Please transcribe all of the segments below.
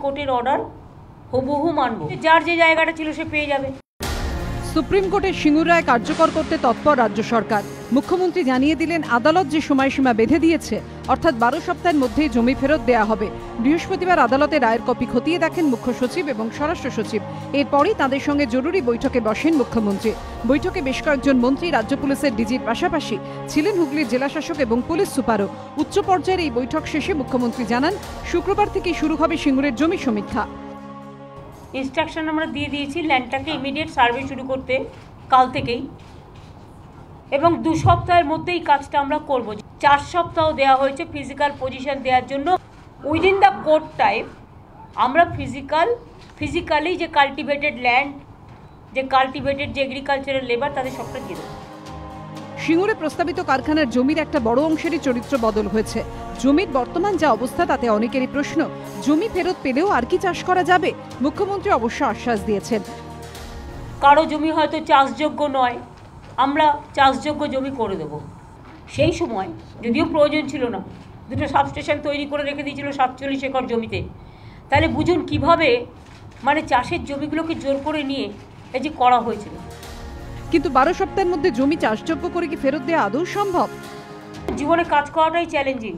কোর্টের অর্ডার হুবহু মানব, যার যে জায়গাটা ছিল সে পেয়ে যাবে। সুপ্রিম কোর্টের সিঙ্গুর রায় কার্যকর করতে তৎপর রাজ্য সরকার। মুখ্যমন্ত্রী জানিয়ে দিলেন আদালত যে সময়সীমা বেঁধে দিয়েছে অর্থাৎ 12 সপ্তাহের মধ্যেই জমি ফেরত দেওয়া হবে। বৃহস্পতিবার আদালতে রায়ের কপি খতিয়ে দেখেন মুখ্য সচিব এবং স্বরাষ্ট্র সচিব। এরপরই তাদের সঙ্গে জরুরি বৈঠকে বসেন মুখ্যমন্ত্রী। বৈঠকে বেশ কয়েকজন মন্ত্রী, রাজ্য পুলিশের ডিজির পাশাপাশি ছিলেন হুগলির জেলাশাসক এবং পুলিশ সুপারও। উচ্চ পর্যায়ের এই বৈঠক শেষে মুখ্যমন্ত্রী জানান শুক্রবার থেকে শুরু হবে সিঙ্গুরের জমি সমীক্ষা। ইনস্ট্রাকশন আমরা দিয়ে দিয়েছি ল্যান্ডটাকে ইমিডিয়েট সার্ভে শুরু করতে কাল থেকেই, এবং 2 সপ্তাহের মধ্যেই কাজটা আমরা করব। 4 সপ্তাহ দেওয়া হয়েছে ফিজিক্যাল পজিশন দেওয়ার জন্য। উইদিন দ্য কোর্ট টাইম আমরা ফিজিক্যালি যে কাল্টিভেটেড ল্যান্ড, যে কাল্টিভেটেড যে এগ্রিকালচারাল লেবার, তাদের সবটা দিয়ে দেবো। সিঙ্গুরে প্রস্তাবিত কারখানার জমির একটা বড় অংশেরই চরিত্র বদল হয়েছে। জমির বর্তমান যা অবস্থা তাতে অনেকেরই প্রশ্ন, জমি ফেরত পেলেও আর কি চাষ করা যাবে? মুখ্যমন্ত্রী অবশ্য আশ্বাস দিয়েছেন, কারো জমি হয়তো চাষযোগ্য নয়, আমরা চাষযোগ্য জমি করে দেব। সেই সময় যদিও প্রয়োজন ছিল না, 2টো সাবস্টেশন তৈরি করে রেখে দিয়েছিল 47 একর জমিতে। তাহলে বুঝুন কিভাবে মানে চাষের জমিগুলোকে জোর করে নিয়ে এই যে করা হয়েছিল। কিন্তু 12 সপ্তাহের মধ্যে জমি চাষযোগ্য করে কি ফেরত দেওয়া আদৌ সম্ভব? জীবনে কাজ করাটাই চ্যালেঞ্জিং।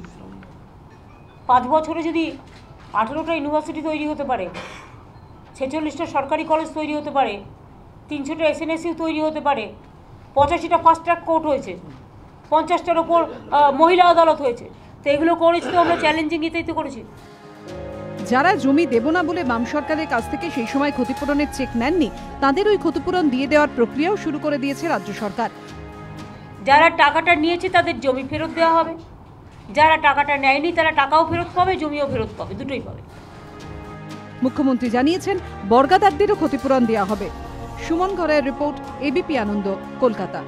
5 বছরে যদি 18টা ইউনিভার্সিটি তৈরি হতে পারে, 46টা সরকারি কলেজ তৈরি হতে পারে, 300টা SNSU তৈরি হতে পারে, 85টা ফাস্ট ট্র্যাক কোর্ট হয়েছে, 50টার ওপর মহিলা আদালত হয়েছে, তো এগুলো করেছি তো আমরা চ্যালেঞ্জিং এতেই তো করেছি। যারা জমি দেব না বলে বাম সরকারের কাছ থেকে সেই সময় ক্ষতিপূরণের চেক নেননি, তাদের ওই ক্ষতিপূরণ দিয়ে দেওয়ার প্রক্রিয়াও শুরু করে দিয়েছে রাজ্য সরকার। যারা টাকাটা নিয়েছে তাদের জমি ফেরত দেওয়া হবে, যারা টাকাটা নেয়নি তারা টাকাও ফেরত পাবে, জমিও ফেরত পাবে, দুটোই পাবে। মুখ্যমন্ত্রী জানিয়েছেন বর্গাদারদেরও ক্ষতিপূরণ দেওয়া হবে। সুমন ঘরের রিপোর্ট, ABP আনন্দ, কলকাতা।